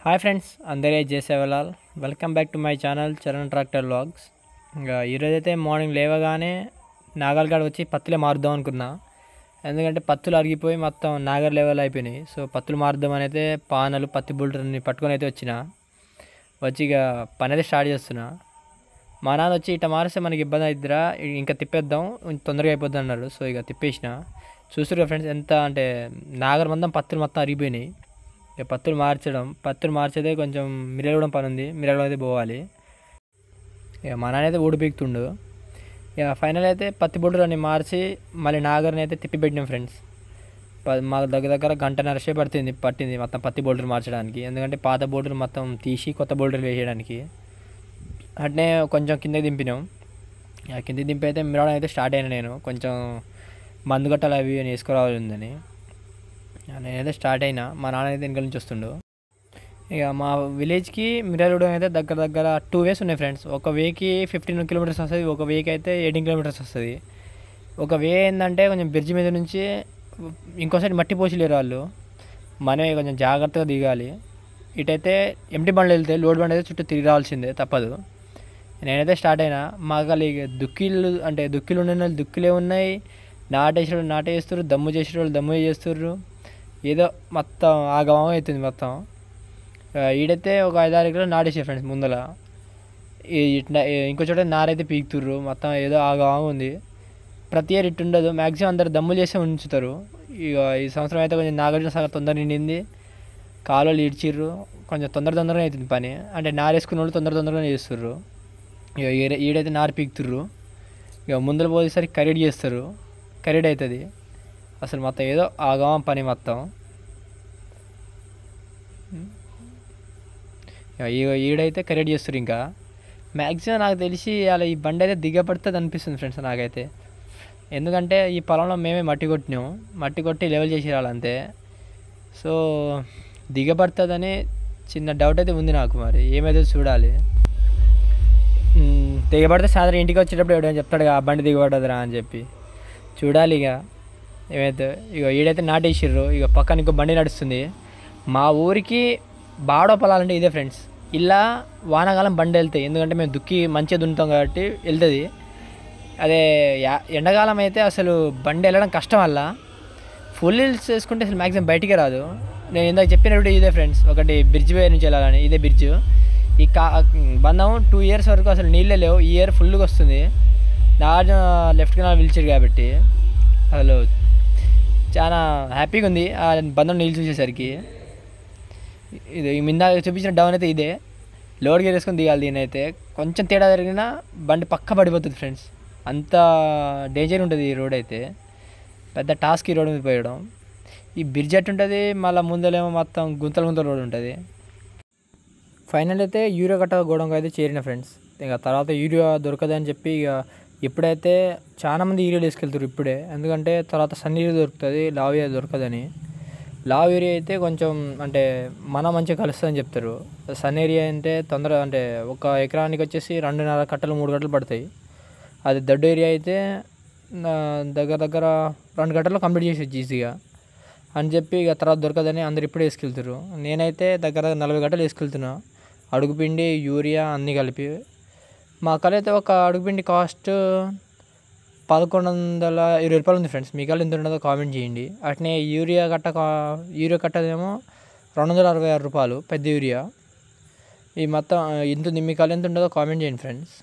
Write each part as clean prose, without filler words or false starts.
Hi friends, అందరే జేసేవలాల్. Welcome back to my channel Charan tractor vlogs. ఇంకా ఈరోజైతే మార్నింగ్ లేవగానే నాగల్గాడ వచ్చి పత్తులే మారుద్దాం అనుకున్నా. ఎందుకంటే పత్తులు అరిగిపోయి మొత్తం నాగర్ లెవెల్ అయిపోయినాయి. సో పత్తులు మారుద్దామని అయితే పానలు పత్తి బుల్టర్ని పట్టుకొని అయితే వచ్చి ఇక పని అయితే స్టార్ట్ చేస్తున్నా. మా నాన్న వచ్చి ఇట్లా మారిస్తే మనకి ఇబ్బంది అవుతుందిరా, ఇంకా తిప్పేద్దాం తొందరగా అయిపోద్ది అన్నాడు. సో ఇక తిప్పేసిన. చూస్తున్నారు ఫ్రెండ్స్ ఎంత అంటే నాగర్ పత్తులు మొత్తం అరిగిపోయినాయి. ఇక పత్తులు మార్చేదే కొంచెం మిరగడం పని ఉంది. మిరగడం అయితే పోవాలి. ఇక మా నాన్న అయితే ఊడిపీకుతుండు. ఇక ఫైనల్ అయితే పత్తి బొడ్డు అని మార్చి మళ్ళీ నాగర్ని అయితే తిప్పి పెట్టినాం ఫ్రెండ్స్. మాకు దగ్గర గంటన్నర సేపు పట్టింది మొత్తం పత్తి బోల్డర్ మార్చడానికి. ఎందుకంటే పాత బోల్డర్ మొత్తం తీసి కొత్త బోల్డర్ వేసేయడానికి. అట్నే కొంచెం కిందకి దింపినాం. కిందకి దింపి అయితే మిరగడం అయితే స్టార్ట్ అయినా. నేను కొంచెం మందు గట్టాలు అవి వేసుకురావాలి ఉందని నేనైతే స్టార్ట్ అయినా. మా నాన్న అయితే వెనకాల నుంచి వస్తుండు. ఇక మా విలేజ్కి మిర్యాలగూడెం అయితే దగ్గర 2 వేస్ ఉన్నాయి ఫ్రెండ్స్. ఒక వేకి 15 కిలోమీటర్స్ వస్తుంది, ఒక వేకి అయితే 18 కిలోమీటర్స్ వస్తుంది. ఒక వే ఏంటంటే కొంచెం బ్రిడ్జ్ మీద నుంచి ఇంకోసారి మట్టి పోసిలేరు వాళ్ళు, మనమే కొంచెం జాగ్రత్తగా దిగాలి. ఇటైతే ఎంటీ బండ్లు వెళ్తే లోడ్ బండి అయితే చుట్టూ తిరిగి రావాల్సిందే, తప్పదు. నేనైతే స్టార్ట్ అయినా. మాకు దుక్కిలు ఉండే దుక్కిలే ఉన్నాయి, నాటేస్తారు, దమ్ము చేసేవాళ్ళు దమ్ము చేస్తుర్రు. ఏదో మొత్తం ఆగమం అవుతుంది మొత్తం. ఈడైతే ఒక 5-6 ఎకరాలు నాటేసే ఫ్రెండ్స్ ముందల. ఇంకో చోట నారైతే పీకుతుర్రు. మొత్తం ఏదో ఆగమం ఉంది. ప్రతి ఇయర్ ఇట్టు ఉండదు. మ్యాక్సిమం అందరు దమ్ములు చేస్తే ఉంచుతారు. ఇక ఈ సంవత్సరం అయితే కొంచెం నాగార్జున సాగర్ తొందర నిండింది, కాలువలు ఈడ్చిర్రు. కొంచెం తొందరగానే అవుతుంది పని. అంటే నారేసుకున్న వాళ్ళు తొందరగానే చేస్తుర్రు. ఇక ఈడైతే నారు పీకుతుర్రు. ఇక ముందర పోయేసరికి కరీడ్ చేస్తారు, కరీడ్ అవుతుంది. అసలు మొత్తం ఏదో ఆగమం పని మొత్తం. ఈడైతే కరెక్ట్ చేస్తారు. ఇంకా మ్యాక్సిమం నాకు తెలిసి అలా ఈ బండి అయితే దిగబడుతుంది అనిపిస్తుంది ఫ్రెండ్స్ నాకైతే. ఎందుకంటే ఈ పొలంలో మేమే మట్టి కొట్టి లెవెల్ చేసి రాలంతే. సో దిగబడుతుందని చిన్న డౌట్ అయితే ఉంది నాకు. మరి ఏమైతే చూడాలి. దిగబడితే సాయంత్రం ఇంటికి వచ్చేటప్పుడు ఎవడైనా చెప్తాడు ఆ బండి దిగబడ్డదిరా అని చెప్పి. చూడాలి ఇక ఏమైతే. ఇక ఈడైతే నాటేసిర్రు. ఇక పక్కన ఇంకో బండి నడుస్తుంది. మా ఊరికి బాడో పొలాలంటే ఇదే ఫ్రెండ్స్. ఇలా వానాకాలం బండి వెళ్తాయి, ఎందుకంటే మేము దుక్కి మంచిగా దున్నుతాం కాబట్టి వెళ్తుంది. అదే ఎండాకాలం అయితే అసలు బండి వెళ్ళడం కష్టం. వల్ల ఫుల్ హిల్స్ వేసుకుంటే అసలు మ్యాక్సిమం బయటికే రాదు. నేను ఇందాక చెప్పినప్పుడు ఇదే ఫ్రెండ్స్, ఒకటి బ్రిడ్జ్ వే నుంచి వెళ్ళాలని ఇదే బ్రిడ్జ్. ఈ బంధం 2 ఇయర్స్ వరకు అసలు నీళ్ళే లేవు. ఈ ఇయర్ ఫుల్గా వస్తుంది. నాగార్జున లెఫ్ట్ కెనాల్ పిలిచారు కాబట్టి అసలు చాలా హ్యాపీగా ఉంది ఆ బంధం నీళ్ళు చూసేసరికి. ఇది ఇందాక చూపించిన డౌన్ అయితే ఇదే. లోడ్ గేర్ వేసుకొని దిగాలి. దీని అయితే కొంచెం తేడా జరిగినా బండి పక్క పడిపోతుంది ఫ్రెండ్స్. అంత డేంజర్ ఉంటుంది ఈ రోడ్ అయితే. పెద్ద టాస్క్ ఈ రోడ్ మీద పోయడం. ఈ బ్రిడ్జ్ అట్టు ఉంటుంది, మళ్ళీ ముందలేమో మొత్తం గుంతల రోడ్ ఉంటుంది. ఫైనల్ అయితే యూరియా కట్ట గోడంగా అయితే చేరిన ఫ్రెండ్స్. ఇక తర్వాత యూరియా దొరకదని చెప్పి ఇక ఇప్పుడైతే చాలామంది యూరియా తీసుకెళ్తారు ఇప్పుడే. ఎందుకంటే తర్వాత సన్న యూరియా దొరుకుతుంది, లావ్ యూరియా దొరకదని. లావ్ యూరియా అయితే కొంచెం అంటే మంచిగా కలుస్తుందని చెప్తారు. సన్ ఏరియా అంటే తొందరగా అంటే ఒక ఎకరానికి వచ్చేసి 2.5 కట్టలు 3 కట్టలు పడతాయి. అది దొడ్డు ఏరియా అయితే దగ్గర 2 గంటల్లో కంప్లీట్ చేసేది ఈజీగా అని చెప్పి ఇక తర్వాత దొరకదని అందరు ఇప్పుడే వేసుకెళ్తారు. నేనైతే దగ్గర 40 గంటలు వేసుకెళ్తున్నా, అడుగుపిండి యూరియా అన్నీ కలిపి. మా కళ అయితే ఒక అడుగుపిండి కాస్ట్ 1120 రూపాయలు ఉంది ఫ్రెండ్స్. మీ కళ్ళు ఎంత ఉండదో కామెంట్ చేయండి. అట్నే యూరియా కట్టదేమో 266 రూపాయలు పెద్ద యూరియా. ఈ మొత్తం ఇంత ఉంది. మీ కళ్ళు ఎంత ఉండదో కామెంట్ చేయండి ఫ్రెండ్స్.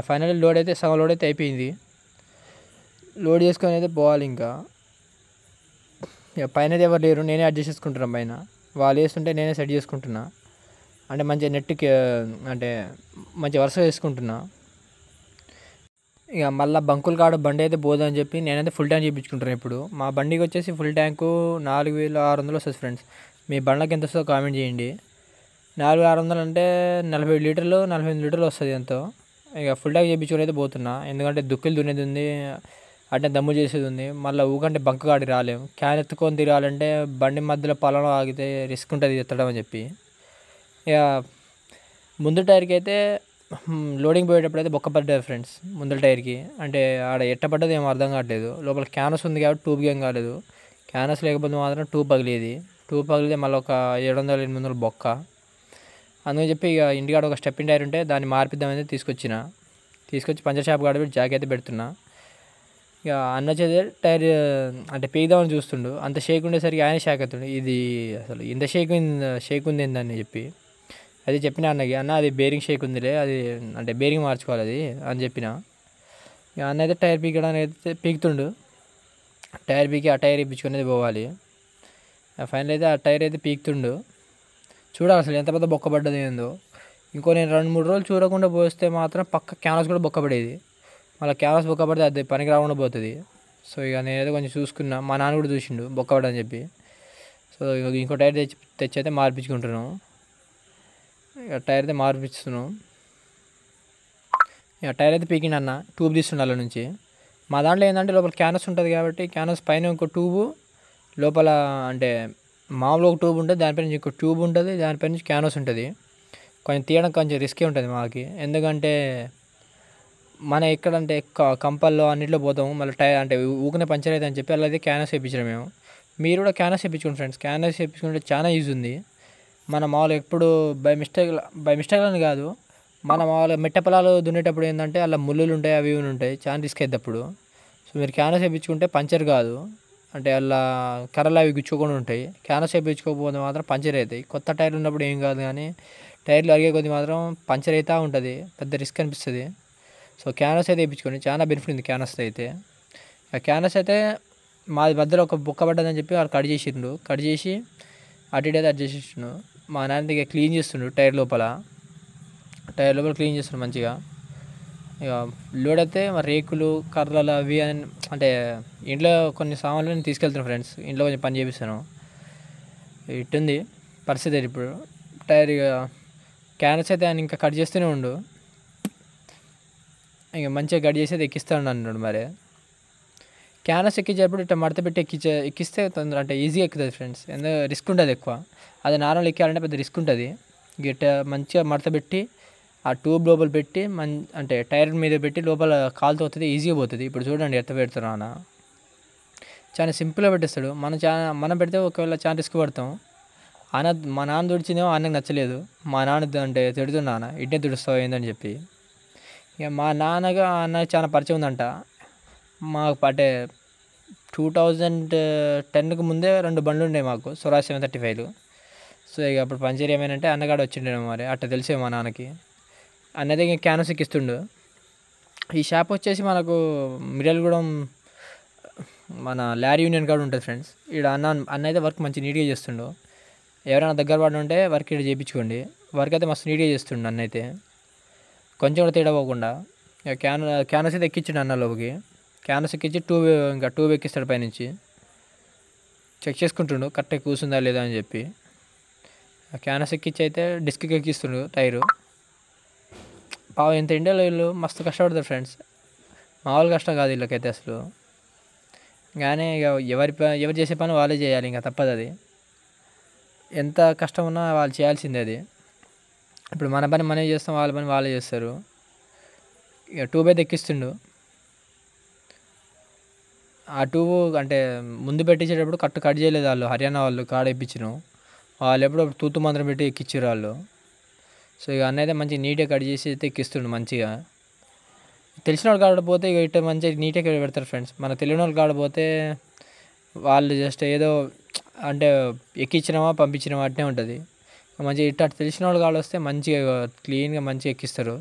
ఫైనల్ లోడ్ అయితే సగం లోడ్ అయితే అయిపోయింది. లోడ్ చేసుకొని అయితే పోవాలి. ఇంకా పైన ఎవరు లేరు, నేనే అడ్జస్ట్ చేసుకుంటున్నాను. పైన వాళ్ళు వేస్తుంటే నేనే సెట్ చేసుకుంటున్నా. అంటే మంచిగా నెట్కి అంటే మంచి వరుసగా వేసుకుంటున్నా. ఇక మళ్ళీ బంకుల కాడ బండి అయితే పోదని చెప్పి నేనైతే ఫుల్ ట్యాంక్ చేయించుకుంటున్నాను. ఇప్పుడు మా బండికి వచ్చేసి ఫుల్ ట్యాంకు 4600 వస్తుంది ఫ్రెండ్స్. మీ బండ్లకి ఎంత వస్తుందో కామెంట్ చేయండి. 4600 అంటే 47 లీటర్లు 48 లీటర్లు వస్తుంది ఎంతో. ఇక ఫుల్ ట్యాంక్ చేయించుకుని అయితే పోతున్నా. ఎందుకంటే దుక్కులు దున్నేది ఉంది, అంటే దమ్ము చేసేది ఉంది. మళ్ళీ ఊకంటే బంక్ కాడికి రాలేము. క్యాన్ ఎత్తుకొని తిరగాలంటే బండి మధ్యలో పొలంలో ఆగితే రిస్క్ ఉంటుంది ఎత్తడం అని చెప్పి. ఇక ముందు టైర్కి అయితే లోడింగ్ పోయేటప్పుడు అయితే బొక్క పడ్డది ఫ్రెండ్స్ ముందర టైర్కి. అంటే ఆడ ఎట్టపడ్డది ఏమో అర్థం కావట్లేదు. లోపల క్యానస్ ఉంది కాబట్టి ట్యూబ్కి ఏం కాలేదు. క్యానస్ లేకపోతే మాత్రం ట్యూబ్ పగిలేది. ట్యూబ్ పగిలితే మళ్ళీ ఒక 700-800 బొక్క. అందుకని చెప్పి ఇక ఇంటికాడ ఒక స్టెప్పింగ్ టైర్ ఉంటే దాన్ని మార్పిద్దామని తీసుకొచ్చి పంచర్ షాప్ కాడ పెట్టి జాక్ అయితే పెడుతున్నా. ఇక అన్న చేతే టైర్ అంటే పీకుదామని చూస్తుండు, అంత షేక్ ఉండేసరికి ఆయన షేక్ అవుతుండు. ఇది అసలు ఇంత షేక్ ఉంది ఏందని చెప్పి అది చెప్పిన అన్నకి, అన్న అది బేరింగ్ షేక్ ఉందిలే, అది అంటే బేరింగ్ మార్చుకోవాలి అది అని చెప్పిన. ఇక అన్న అయితే టైర్ పీకడానికి అయితే పీకుతుండు. టైర్ పీకి ఆ టైర్ ఇప్పించుకునేది పోవాలి. ఫైనల్ అయితే ఆ టైర్ అయితే పీకుతుండు. చూడాలి అసలు ఎంత పెద్ద బొక్క పడ్డది ఏందో. ఇంకో నేను 2-3 రోజులు చూడకుండా పోస్తే మాత్రం పక్క క్యాన్వాస్ కూడా బొక్క పడేది. మళ్ళీ క్యాన్వాస్ బొక్క పడితే అది పనికి రాకుండా పోతుంది. సో ఇక నేనైతే కొంచెం చూసుకున్నా, మా నాన్న కూడా చూసిండు బొక్క పడని చెప్పి. సో ఇంకో టైర్ తెచ్చి అయితే మార్పించుకుంటున్నాం. ఇక టైర్ అయితే మార్పిస్తున్నాం. ఇక టైర్ అయితే పీకిండి అన్న, ట్యూబ్ తీస్తుండే అలా నుంచి. మా దాంట్లో ఏంటంటే లోపల క్యాన్వాస్ ఉంటుంది కాబట్టి క్యాన్వాస్ పైన ఇంకో ట్యూబు, లోపల అంటే మామూలు ఒక ట్యూబ్ ఉంటుంది, దానిపై నుంచి ఇంకో ట్యూబ్ ఉంటుంది, దానిపై నుంచి క్యాన్వాస్ ఉంటుంది. కొంచెం తీయడం కొంచెం రిస్కే ఉంటుంది మాకి, ఎందుకంటే మన ఎక్కడంటే కంపల్లో అన్నింటిలో పోతాము. మళ్ళీ టైర్ అంటే ఊకనే పంచర్ అయితే అని చెప్పి అలా అయితే క్యాన్వాస్ వేయించడం మేము. మీరు కూడా క్యాన్వాస్ వేయించుకోండి ఫ్రెండ్స్. క్యాన్వాస్ వేయించుకుంటే చాలా యూజ్ ఉంది. మన మామూలు ఎప్పుడు బై మిస్టేక్ అని కాదు, మన మామూలు మెట్ట పొలాలు దున్నేటప్పుడు ఏంటంటే అలా ముళ్ళులు ఉంటాయి, అవి ఇవి ఉంటాయి, చాలా రిస్క్ అవుతుంది అప్పుడు. సో మీరు క్యాన్వాస్ వేయించుకుంటే పంచర్ కాదు, అంటే అలా కర్రలు అవి గుచ్చుకొని ఉంటాయి. క్యాన్వాస్ వేయించుకోకపోతే మాత్రం పంచర్ అవుతాయి. కొత్త టైర్లు ఉన్నప్పుడు ఏం కాదు, కానీ టైర్లు అరిగే కొద్ది మాత్రం పంచర్ అవుతూ ఉంటుంది, పెద్ద రిస్క్ అనిపిస్తుంది. సో క్యాన్వాస్ అయితే వేయించుకోండి, చాలా బెనిఫిట్ ఉంది క్యాన్వాస్ అయితే. ఆ క్యాన్వాస్ అయితే మాది మధ్యలో ఒక బొక్క పడ్డదని చెప్పి వాళ్ళు కట్ చేసి అటు ఇటు అయితే అడ్జస్ట్ చేసిండు. మా నాన్న దగ్గర క్లీన్ చేస్తుండు టైర్ లోపల క్లీన్ చేస్తుండు మంచిగా. ఇక లోడ్ అయితే మరి రేకులు కర్రలు అవి అంటే ఇంట్లో కొన్ని సామాన్లు నేను తీసుకెళ్తాను ఫ్రెండ్స్, ఇంట్లో కొంచెం పని చేపిస్తాను. ఇట్టుంది పరిస్థితి ఇప్పుడు. టైర్ ఇక క్యాన్వాస్ అయితే ఆయన ఇంకా కట్ చేస్తూనే ఉండు, ఇక మంచిగా కట్ చేసి ఎక్కిస్తాను అన్నాడు. మరి క్యాన్వాస్ ఎక్కించేటప్పుడు ఇట్లా మడత పెట్టి ఎక్కిస్తే తొందర అంటే ఈజీగా ఎక్కుతుంది ఫ్రెండ్స్, ఎందుకంటే రిస్క్ ఉంటుంది ఎక్కువ. అది నార్మల్ ఎక్కాలంటే పెద్ద రిస్క్ ఉంటుంది. గిట్ట మంచిగా మడత పెట్టి ఆ ట్యూబ్ లోపల పెట్టి అంటే టైర్ మీద పెట్టి లోపల కాలుతో వస్తుంది, ఈజీగా పోతుంది. ఇప్పుడు చూడండి ఎట్ట పెడుతున్నా, చాలా సింపుల్గా పెట్టేస్తాడు. మనం పెడితే ఒకవేళ చాలా రిస్క్ పడతాం. మా నాన్న తుడిచిందేమో అన్నకు నచ్చలేదు. మా నాన్న అంటే తిడుతున్నాను, ఇట్టే తుడుస్తావు ఏందని చెప్పి. ఇక మా నాన్నగా అన్న చాలా పరిచయం ఉందంట మాకు. అంటే 2010కు ముందే 2 బండ్లు ఉండే మాకు, స్వరాజ్ 735. సో ఇక అప్పుడు పంచర్ ఏమైనా అన్నగాడు వచ్చిండేమో మరి, అట్లా తెలిసే మా నాన్నకి. అన్నదే ఇంక క్యాన్వాస్ ఎక్కిస్తుండు. ఈ షాప్ వచ్చేసి మనకు మిర్యాలగూడెం మన లారీ యూనియన్ కార్డు ఉంటుంది ఫ్రెండ్స్. ఇక్కడ అన్న అయితే వర్క్ మంచి నీట్గా చేస్తుండు. ఎవరైనా దగ్గర పడి ఉంటే వర్క్ ఇక్కడ చేయించుకోండి. వర్క్ అయితే మస్తు నీట్గా చేస్తుండు అన్న అయితే, కొంచెం కూడా తేడా పోకుండా. ఇక క్యాన్వాస్ అయితే ఎక్కించండి అన్న లోపలికి. క్యాన్వాస్ ఎక్కించి ట్యూబ్ ఎక్కిస్తాడు పైనుంచి. చెక్ చేసుకుంటుండు కరెక్ట్గా కూర్చుందా లేదా అని చెప్పి. క్యాన్వాస్ ఎక్కించి అయితే డిస్క్కి ఎక్కిస్తుండు టైరు. ఎంత ఇండియాలో వీళ్ళు మస్తు కష్టపడతారు ఫ్రెండ్స్, మామూలు కష్టం కాదు వీళ్ళకైతే అసలు. కానీ ఇక ఎవరు చేసే పని వాళ్ళే చేయాలి, ఇంకా తప్పదు అది. ఎంత కష్టం ఉన్నా వాళ్ళు చేయాల్సిందే అది. ఇప్పుడు మన పని మనమే చేస్తాం, వాళ్ళ పని వాళ్ళే చేస్తారు. ఇక ట్యూబ్ అయితే ఎక్కిస్తుండు. ఆ ట్యూబ్ అంటే ముందు పెట్టించేటప్పుడు కట్ చేయలేదు వాళ్ళు, హర్యానా వాళ్ళు కాడ ఇప్పించినాం. వాళ్ళు ఎప్పుడో తూతు మంత్రం పెట్టి ఎక్కించారు వాళ్ళు. సో ఇక అన్న అయితే మంచిగా నీట్గా కట్ చేసి అయితే ఎక్కిస్తుండు మంచిగా. తెలిసిన వాళ్ళు కాడ పోతే ఇక ఇట్లా మంచిగా నీట్గా పెడతారు ఫ్రెండ్స్. మన తెలియని వాళ్ళు కాడ పోతే వాళ్ళు జస్ట్ ఏదో అంటే ఎక్కించినామా పంపించినామా అట్నే ఉంటుంది. మంచిగా ఇట్లా తెలిసిన వాళ్ళు కాడ వస్తే మంచిగా క్లీన్గా మంచిగా ఎక్కిస్తారు.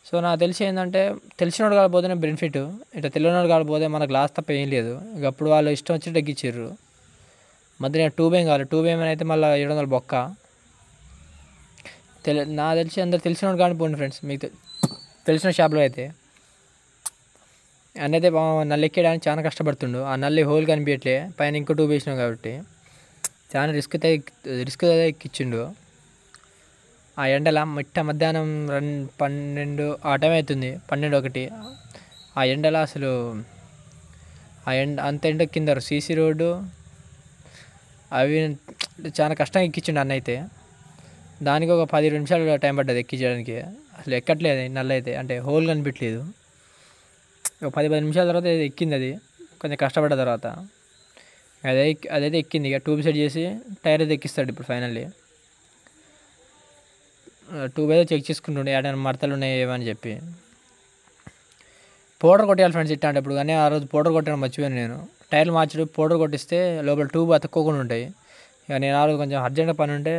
సో నాకు తెలిసి ఏంటంటే తెలిసిన వాడు కాకపోతేనే బెనిఫిట్, ఇట్లా తెలియని వాడు కాకపోతే మనకు లాస్ తప్ప ఏం లేదు. ఇక అప్పుడు వాళ్ళు ఇష్టం వచ్చి ఎక్కించారు. మధ్య ట్యూబ్ ఏం కావాలి, ట్యూబ్ ఏమైనా అయితే మళ్ళీ 700 బొక్క. నాకు తెలిసి అందరు తెలిసిన వాడు కానీ పోండి ఫ్రెండ్స్, మీకు తెలిసిన షాప్లో అయితే. అన్నైతే నల్లు ఎక్కేయడానికి చాలా కష్టపడుతుండు. ఆ నల్లి హోల్ కనిపించట్లే, పైన ఇంకో ట్యూబ్ వేసినాం కాబట్టి చాలా రిస్క్ అయితే ఎక్కించిండు. ఆ ఎండల మధ్యాహ్నం 12 ఆ టైం అవుతుంది, 12-1. ఆ ఎండల అసలు అంత ఎండ కింద సీసీ రోడ్డు అవి చాలా కష్టంగా ఎక్కించిండు అన్న అయితే. దానికి ఒక 10 నిమిషాలు టైం పడ్డది ఎక్కించడానికి. అసలు ఎక్కట్లేదు నల్ల అయితే, అంటే హోల్ కనిపించలేదు. ఒక 10 నిమిషాల తర్వాత ఎక్కింది అది, కొంచెం కష్టపడ్డ తర్వాత. అదైతే ఎక్కింది. ఇక ట్యూబ్ సెట్ చేసి టైర్ అయితే ఎక్కిస్తాడు ఇప్పుడు ఫైనల్లీ. ట్యూబ్ అయితే చెక్ చేసుకుంటుండే ఏదైనా మడతలు ఉన్నాయి ఏమని చెప్పి. పౌడర్ కొట్టేయాలి ఫ్రెండ్స్ ఇట్టా అంటే ఇప్పుడు, కానీ ఆ రోజు పౌడర్ కొట్టడం మర్చిపోయాను నేను. టైర్లు మార్చడు పౌడర్ కొట్టిస్తే లోపల ట్యూబ్ అతుక్కోకుండా ఉంటాయి. ఇక నేను ఆ రోజు కొంచెం అర్జెంట్గా పని ఉంటే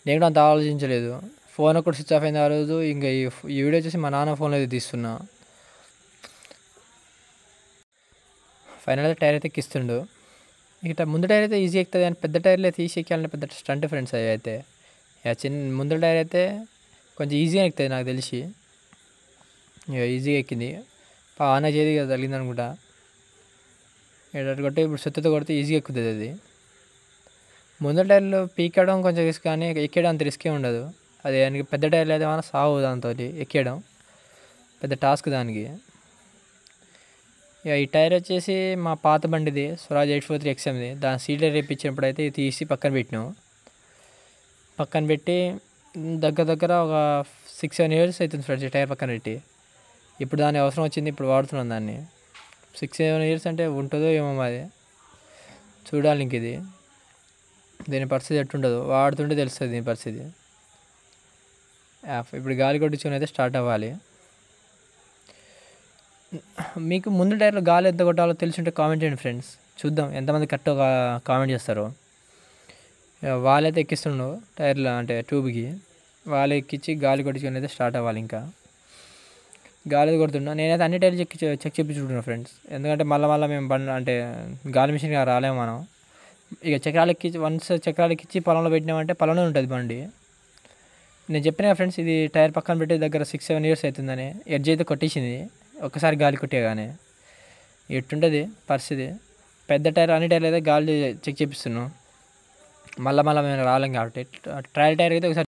నేను కూడా అంత ఆలోచించలేదు. ఫోన్ ఒకటి స్విచ్ ఆఫ్ అయింది ఆ రోజు. ఇంకా ఈ వీడియో వచ్చేసి మా నాన్న ఫోన్లో అయితే తీస్తున్నా. ఫైనల్గా టైర్ అయితే ఎక్కిస్తుండు. ఇక ముందు టైర్ అయితే ఈజీ ఎక్కుతుంది, కానీ పెద్ద టైర్లు అయితే తీసి ఎక్కాలంటే పెద్ద స్టంట్ ఫ్రెండ్స్ అవి అయితే. ఇక ముందు టైర్ అయితే కొంచెం ఈజీగా ఎక్కుతుంది నాకు తెలిసి. ఇక ఈజీగా ఎక్కింది. ఆన చేది కదా తగిలింది అనుకుంటా. ఎటు కొట్టి ఇప్పుడు సుత్తతో కొడితే ఈజీగా ఎక్కుతుంది అది. ముందు టైర్లు పీకడం కొంచెం రిస్క్, కానీ ఎక్కడం అంత రిస్కే ఉండదు. అది దానికి పెద్ద టైర్లు అయితే మనం సాగు దాంతో ఎక్కడం పెద్ద టాస్క్ దానికి. ఇక ఈ టైర్ వచ్చేసి మా పాత బండిది స్వరాజ్ 843 XMది. దాని సీట్లో రేపించినప్పుడు అయితే ఇది తీసి పక్కన పెట్టినాం. పక్కన పెట్టి దగ్గర ఒక 6-7 years అవుతుంది ఫ్రెండ్స్ ఈ టైర్ పక్కన పెట్టి. ఇప్పుడు దాని అవసరం వచ్చింది, ఇప్పుడు వాడుతున్నాం దాన్ని. 6-7 years అంటే ఉంటుందో ఏమో మాది చూడాలి. ఇంక ఇది దీని పరిస్థితి ఎట్టుంటుందో వాడుతుంటే తెలుస్తుంది దీని పరిస్థితి. ఇప్పుడు గాలి కొట్టించుకొని అయితే స్టార్ట్ అవ్వాలి. మీకు ముందు టైర్లో గాలి ఎంత కొట్టాలో తెలిసి ఉంటే కామెంట్ చేయండి ఫ్రెండ్స్. చూద్దాం ఎంతమంది కరెక్ట్గా కామెంట్ చేస్తారో. వాళ్ళైతే ఎక్కిస్తుండో టైర్లో అంటే ట్యూబ్కి వాళ్ళు ఎక్కించి గాలి కొట్టించుకొని అయితే స్టార్ట్ అవ్వాలి. ఇంకా గాలి కొడుతున్నా నేనైతే అన్ని టైర్లు చెక్ చేయించుకుంటున్నాను ఫ్రెండ్స్. ఎందుకంటే మళ్ళీ మేము అంటే గాలి మిషన్గా రాలేము మనం. ఇక చక్రాలు ఎక్కించి చక్రాలు ఎక్కించి పొలంలో పెట్టినామంటే పొలంలో ఉంటుంది బండి. నేను చెప్పిన ఫ్రెండ్స్ ఇది టైర్ పక్కన పెట్టే దగ్గర 6-7 years అవుతుందని. ఎడ్జ్ అయితే కొట్టేసింది ఒక్కసారి గాలి కొట్టేగానే. ఎట్టుంటుంది పరిస్థితి. పెద్ద టైర్ అన్ని టైర్లు అయితే గాలి చెక్ చేపిస్తున్నాం. మళ్ళీ మేము రాలేం కాబట్టి ట్రయల్ టైర్ అయితే ఒకసారి